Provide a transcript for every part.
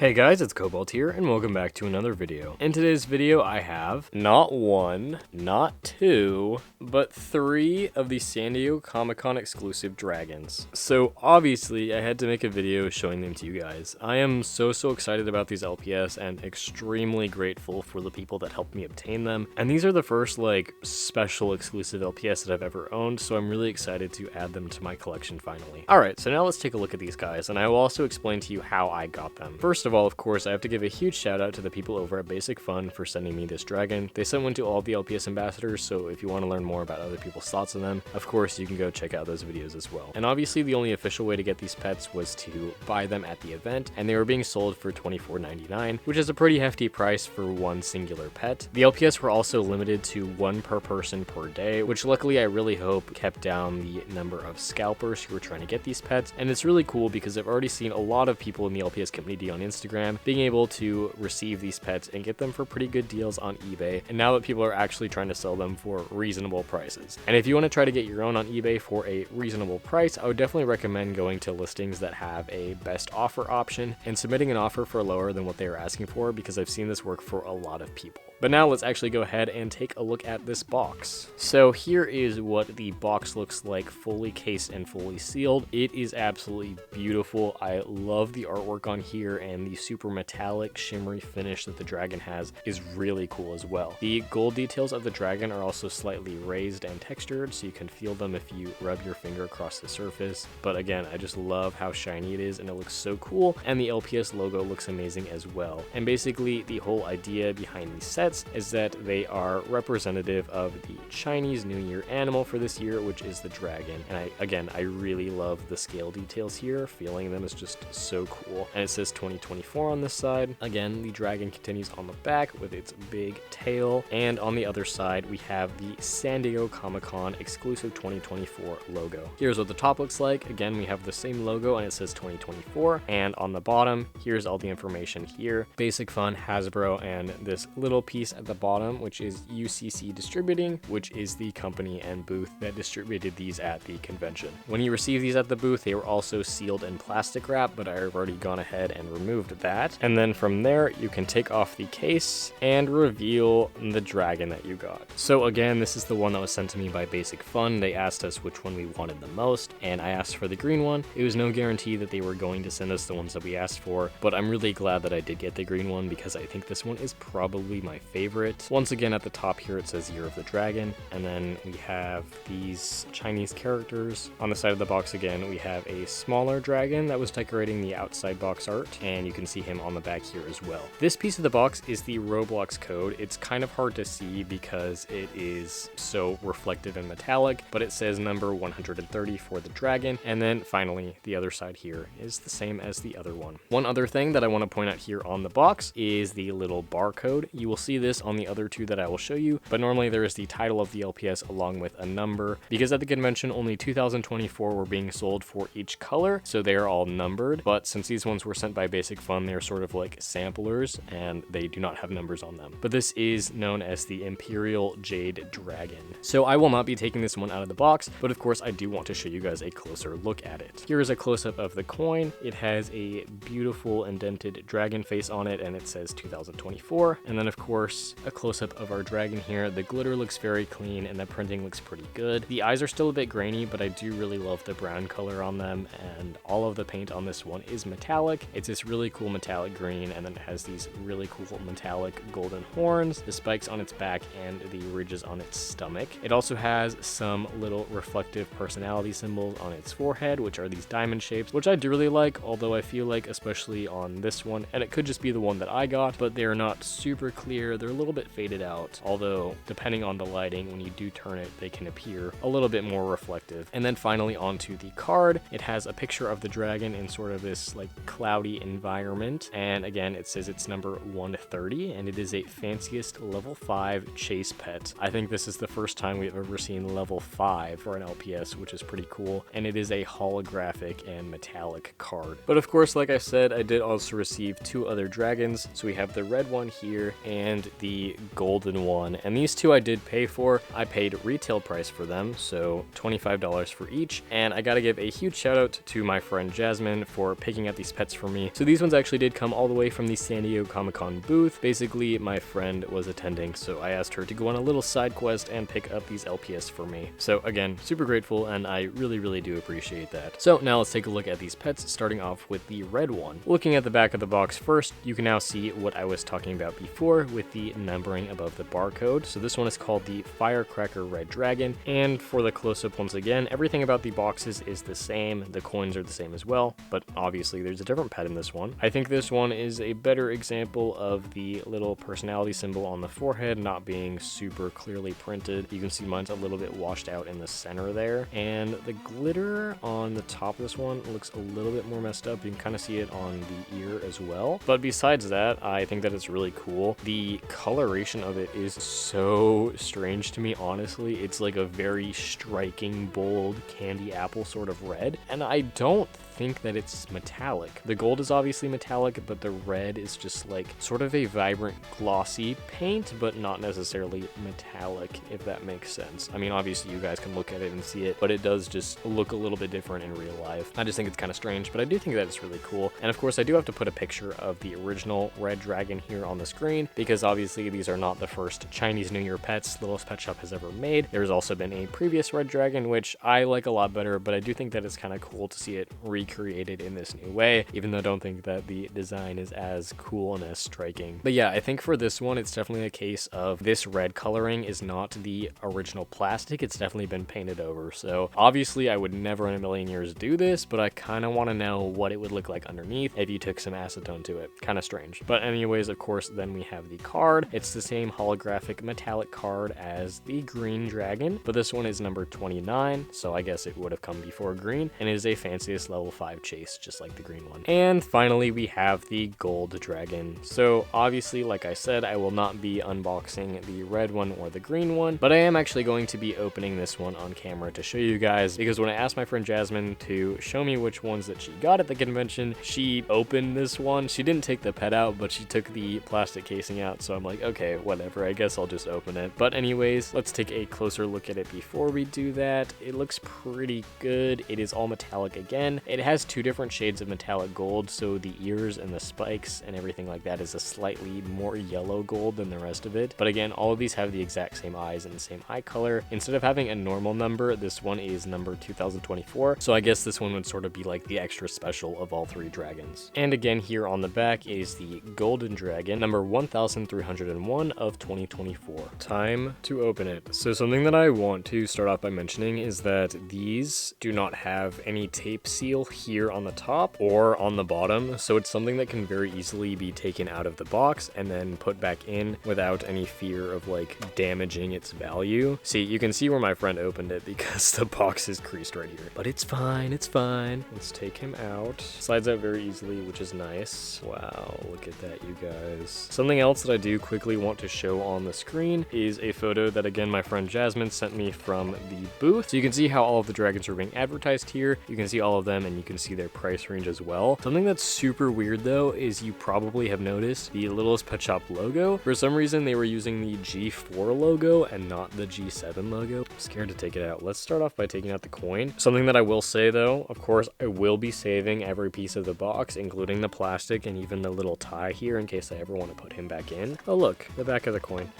Hey guys, it's Cobalt here, and welcome back to another video. In today's video, I have not one, not two, but three of the San Diego Comic-Con exclusive dragons. So obviously, I had to make a video showing them to you guys. I am so excited about these LPS and extremely grateful for the people that helped me obtain them. And these are the first special exclusive LPS that I've ever owned, so I'm really excited to add them to my collection finally. Alright, so now let's take a look at these guys, and I will also explain to you how I got them. First of all, of course, I have to give a huge shout out to the people over at BasicFun for sending me this dragon. They sent one to all the LPS ambassadors, so if you want to learn more about other people's thoughts on them, of course you can go check out those videos as well. And obviously the only official way to get these pets was to buy them at the event, and they were being sold for $24.99, which is a pretty hefty price for one singular pet. The LPS were also limited to one per person per day, which luckily I really hope kept down the number of scalpers who were trying to get these pets. And it's really cool because I've already seen a lot of people in the LPS community on Instagram being able to receive these pets and get them for pretty good deals on eBay, and now that people are actually trying to sell them for reasonable prices. And if you want to try to get your own on eBay for a reasonable price, I would definitely recommend going to listings that have a best offer option and submitting an offer for lower than what they are asking for, because I've seen this work for a lot of people. But now let's actually go ahead and take a look at this box. So here is what the box looks like, fully cased and fully sealed. It is absolutely beautiful. I love the artwork on here, and the super metallic shimmery finish that the dragon has is really cool as well. The gold details of the dragon are also slightly raised and textured, so you can feel them if you rub your finger across the surface. But again, I just love how shiny it is, and it looks so cool, and the LPS logo looks amazing as well. And basically the whole idea behind these sets is that they are representative of the Chinese New Year animal for this year, which is the dragon. And I really love the scale details here. Feeling them is just so cool. And it says 2024 on this side. Again, the dragon continues on the back with its big tail, and on the other side we have the San Diego Comic-Con exclusive 2024 logo. Here's what the top looks like. Again, we have the same logo and it says 2024, and on the bottom here's all the information here: BasicFun, Hasbro, and this little piece at the bottom, which is UCC Distributing, which is the company and booth that distributed these at the convention. When you receive these at the booth, they were also sealed in plastic wrap, but I've already gone ahead and removed that. And then from there, you can take off the case and reveal the dragon that you got. So again, this is the one that was sent to me by BasicFun. They asked us which one we wanted the most, and I asked for the green one. It was no guarantee that they were going to send us the ones that we asked for, but I'm really glad that I did get the green one, because I think this one is probably my favorite. Once again, at the top here it says Year of the Dragon, and then we have these Chinese characters. On the side of the box again, we have a smaller dragon that was decorating the outside box art, and you can see him on the back here as well. This piece of the box is the Roblox code. It's kind of hard to see because it is so reflective and metallic, but it says number 130 for the dragon. And then finally, the other side here is the same as the other one. One other thing that I want to point out here on the box is the little barcode. You will see this on the other two that I will show you, but normally there is the title of the LPS along with a number, because at the convention only 2024 were being sold for each color, so they are all numbered. But since these ones were sent by BasicFun, they're sort of like samplers and they do not have numbers on them. But this is known as the Imperial Jade dragon. So I will not be taking this one out of the box, but of course I do want to show you guys a closer look at it. Here is a close-up of the coin. It has a beautiful indented dragon face on it, and it says 2024. And then of course a close-up of our dragon here. The glitter looks very clean and the printing looks pretty good. The eyes are still a bit grainy, but I do really love the brown color on them, and all of the paint on this one is metallic. It's this really cool metallic green, and then it has these really cool metallic golden horns, the spikes on its back, and the ridges on its stomach. It also has some little reflective personality symbols on its forehead, which are these diamond shapes, which I do really like, although I feel like especially on this one, and it could just be the one that I got, but they're not super clear. They're a little bit faded out, although depending on the lighting, when you do turn it, they can appear a little bit more reflective. And then finally onto the card, it has a picture of the dragon in sort of this cloudy environment, and again it says it's number 130, and it is a fanciest level 5 chase pet. I think this is the first time we've ever seen level 5 for an LPS, which is pretty cool, and it is a holographic and metallic card. But of course, like I said, I did also receive two other dragons. So we have the red one here and and the golden one. And these two I did pay for. I paid retail price for them, so $25 for each. And I gotta give a huge shout out to my friend Jazmin for picking out these pets for me. So these ones actually did come all the way from the San Diego Comic-Con booth. Basically, my friend was attending, so I asked her to go on a little side quest and pick up these LPS for me. So again, super grateful, and I really do appreciate that. So now let's take a look at these pets, starting off with the red one. Looking at the back of the box first, you can now see what I was talking about before with the numbering above the barcode. So this one is called the Firecracker Red Dragon, and for the close-up, once again, everything about the boxes is the same. The coins are the same as well, but obviously there's a different pet in this one. I think this one is a better example of the little personality symbol on the forehead not being super clearly printed. You can see mine's a little bit washed out in the center there, and the glitter on the top of this one looks a little bit more messed up. You can kind of see it on the ear as well. But besides that, I think that it's really cool. The coloration of it is so strange to me, honestly. It's like a very striking, bold candy apple sort of red, and I don't think that it's metallic. The gold is obviously metallic, but the red is just like sort of a vibrant glossy paint, but not necessarily metallic, if that makes sense. I mean, obviously you guys can look at it and see it, but it does just look a little bit different in real life. I just think it's kind of strange, but I do think that it's really cool. And of course, I do have to put a picture of the original red dragon here on the screen, because obviously these are not the first Chinese New Year pets Littlest Pet Shop has ever made. There's also been a previous red dragon, which I like a lot better, but I do think that it's kind of cool to see it recreated in this new way, even though I don't think that the design is as cool and as striking. But yeah, I think for this one, it's definitely a case of this red coloring is not the original plastic. It's definitely been painted over. So obviously I would never in a million years do this, but I kind of want to know what it would look like underneath if you took some acetone to it. Kind of strange. But anyways, of course, then we have the card. It's the same holographic metallic card as the green dragon, but this one is number 29, so I guess it would have come before green, and it is a fanciest level 5 chase, just like the green one. And finally, we have the gold dragon. So obviously, like I said, I will not be unboxing the red one or the green one, but I am actually going to be opening this one on camera to show you guys, because when I asked my friend Jazmin to show me which ones that she got at the convention, she opened this one. She didn't take the pet out, but she took the plastic casing out, so I'm like, okay, whatever, I guess I'll just open it. But anyways, let's take a closer look at it before we do that. It looks pretty good. It is all metallic again. It has two different shades of metallic gold, so the ears and the spikes and everything like that is a slightly more yellow gold than the rest of it. But again, all of these have the exact same eyes and the same eye color. Instead of having a normal number, this one is number 2024, so I guess this one would sort of be like the extra special of all three dragons. And again, here on the back is the golden dragon, number 1301 of 2024. Time to open it. So something that I want to start off by mentioning is that these do not have any tape seal here on the top or on the bottom, so it's something that can very easily be taken out of the box and then put back in without any fear of like damaging its value. See, you can see where my friend opened it because the box is creased right here, but it's fine, it's fine. Let's take him out. Slides out very easily, which is nice. Wow, look at that, you guys. Something else that I do quickly want to show on the screen is a photo that again my friend Jazmin sent me from the booth. So you can see how all of the dragons are being advertised here. You can see all of them and you can see their price range as well. Something that's super weird though is you probably have noticed the Littlest Pet Shop logo. For some reason they were using the G4 logo and not the G7 logo. I'm scared to take it out. Let's start off by taking out the coin. Something that I will say though, of course, I will be saving every piece of the box, including the plastic and even the little tie here in case I ever want to put him back in. Oh look, the back of the coin.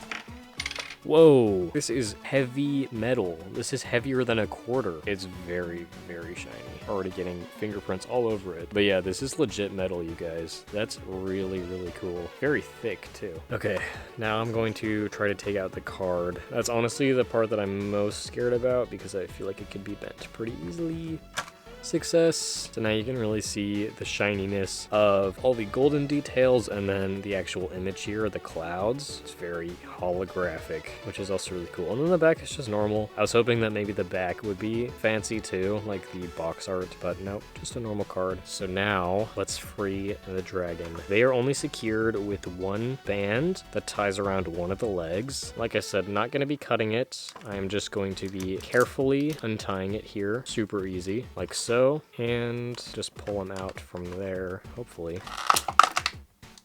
Whoa, this is heavy metal. This is heavier than a quarter. It's very, very shiny. Already getting fingerprints all over it. But yeah, this is legit metal, you guys. That's really, really cool. Very thick too. Okay, now I'm going to try to take out the card. That's honestly the part that I'm most scared about because I feel like it could be bent pretty easily. Success. So now you can really see the shininess of all the golden details and then the actual image here, the clouds. It's very holographic, which is also really cool. And then the back is just normal. I was hoping that maybe the back would be fancy too, like the box art, but nope, just a normal card. So now let's free the dragon. They are only secured with one band that ties around one of the legs. Like I said, not going to be cutting it. I am just going to be carefully untying it here. Super easy, like so. And just pull them out from there, hopefully.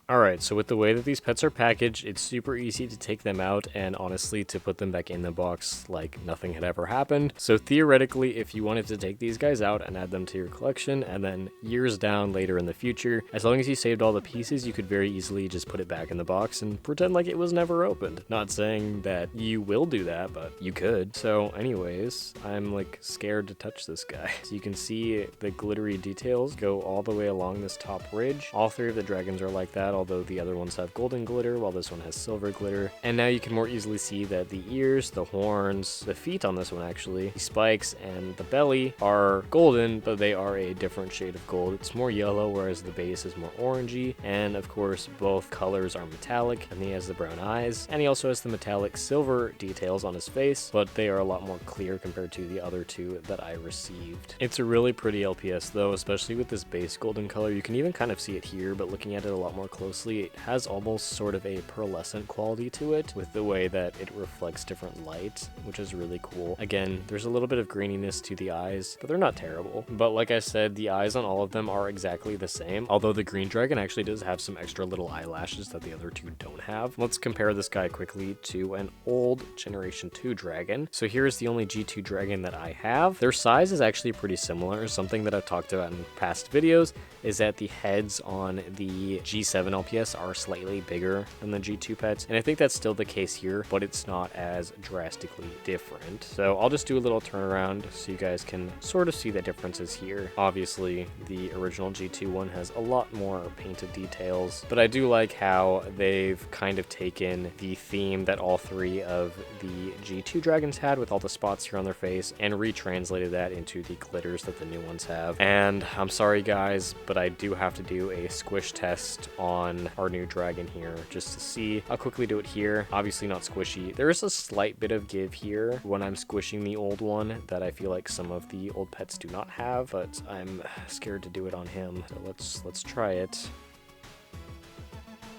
Alright, so with the way that these pets are packaged, it's super easy to take them out and honestly to put them back in the box like nothing had ever happened. So theoretically, if you wanted to take these guys out and add them to your collection, and then years down later in the future, as long as you saved all the pieces, you could very easily just put it back in the box and pretend like it was never opened. Not saying that you will do that, but you could. So anyways, I'm like scared to touch this guy. So you can see the glittery details go all the way along this top ridge. All three of the dragons are like that, although the other ones have golden glitter while this one has silver glitter. And now you can more easily see that the ears, the horns, the feet on this one actually, the spikes, and the belly are golden, but they are a different shade of gold. It's more yellow, whereas the base is more orangey. And of course, both colors are metallic, and he has the brown eyes. And he also has the metallic silver details on his face, but they are a lot more clear compared to the other two that I received. It's a really pretty LPS though, especially with this base golden color. You can even kind of see it here, but looking at it a lot more closely, it has almost sort of a pearlescent quality to it with the way that it reflects different light, which is really cool. Again, there's a little bit of graininess to the eyes, but they're not terrible. But like I said, the eyes on all of them are exactly the same, although the green dragon actually does have some extra little eyelashes that the other two don't have. Let's compare this guy quickly to an old Generation 2 dragon. So here's the only G2 dragon that I have. Their size is actually pretty similar. Something that I've talked about in past videos is that the heads on the G7 LPS are slightly bigger than the G2 pets, and I think that's still the case here, but it's not as drastically different. So I'll just do a little turnaround so you guys can sort of see the differences here. Obviously, the original G2 one has a lot more painted details, but I do like how they've kind of taken the theme that all three of the G2 dragons had with all the spots here on their face and retranslated that into the glitters that the new ones have. And I'm sorry guys, but I do have to do a squish test on our new dragon here just to see. I'll quickly do it here. Obviously not squishy. There is a slight bit of give here when I'm squishing the old one that I feel like some of the old pets do not have, but I'm scared to do it on him. So let's try it.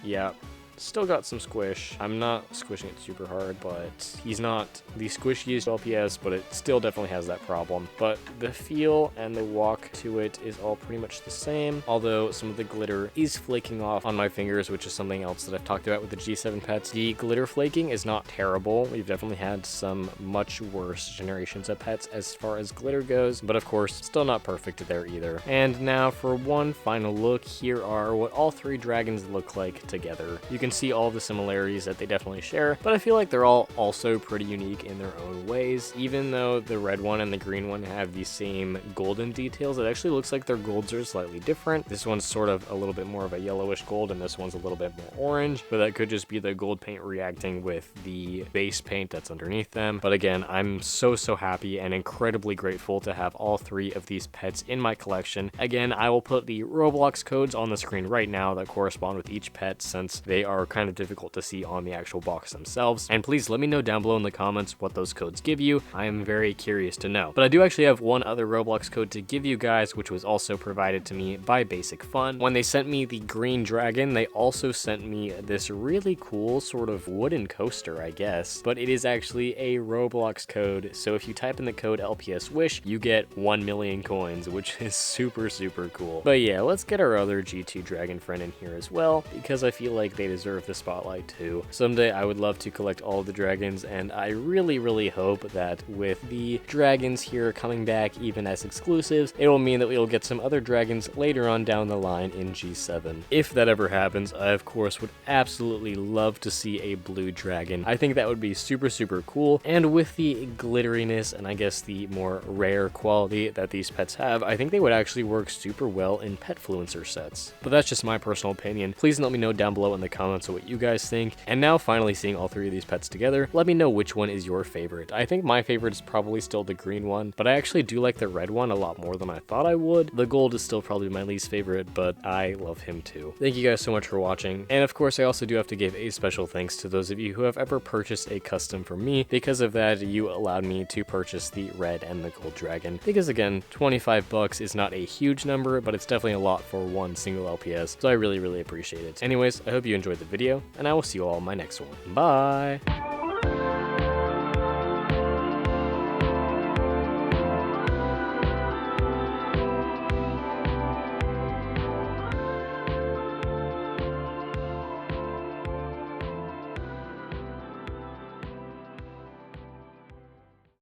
Yeah. Still got some squish. I'm not squishing it super hard, but he's not the squishiest LPS, but it still definitely has that problem. But the feel and the walk to it is all pretty much the same, although some of the glitter is flaking off on my fingers, which is something else that I've talked about with the G7 pets. The glitter flaking is not terrible. We've definitely had some much worse generations of pets as far as glitter goes, but of course, still not perfect there either. And now for one final look, here are what all three dragons look like together. You can see all the similarities that they definitely share, but I feel like they're all also pretty unique in their own ways. Even though the red one and the green one have the same golden details, it actually looks like their golds are slightly different. This one's sort of a little bit more of a yellowish gold, and this one's a little bit more orange, but that could just be the gold paint reacting with the base paint that's underneath them. But again, I'm so happy and incredibly grateful to have all three of these pets in my collection. Again, I will put the Roblox codes on the screen right now that correspond with each pet, since they are kind of difficult to see on the actual box themselves. And please let me know down below in the comments what those codes give you. I am very curious to know. But I do actually have one other Roblox code to give you guys, which was also provided to me by BasicFun. When they sent me the green dragon, they also sent me this really cool sort of wooden coaster, I guess, but it is actually a Roblox code. So if you type in the code LPS wish, you get 1 million coins, which is super cool. But yeah, let's get our other G2 dragon friend in here as well, because I feel like they deserve the spotlight too. Someday I would love to collect all of the dragons, and I really hope that with the dragons here coming back even as exclusives, it will mean that we'll get some other dragons later on down the line in G7. If that ever happens, I of course would absolutely love to see a blue dragon. I think that would be super cool, and with the glitteriness and I guess the more rare quality that these pets have, I think they would actually work super well in petfluencer sets. But that's just my personal opinion. Please let me know down below in the comments what you guys think. And now finally seeing all three of these pets together, let me know which one is your favorite. I think my favorite is probably still the green one, but I actually do like the red one a lot more than I thought I would. The gold is still probably my least favorite, but I love him too. Thank you guys so much for watching. And of course, I also do have to give a special thanks to those of you who have ever purchased a custom from me. Because of that, you allowed me to purchase the red and the gold dragon. Because again, 25 bucks is not a huge number, but it's definitely a lot for one single LPS, so I really appreciate it. Anyways, I hope you enjoyed the video, and I will see you all in my next one. Bye!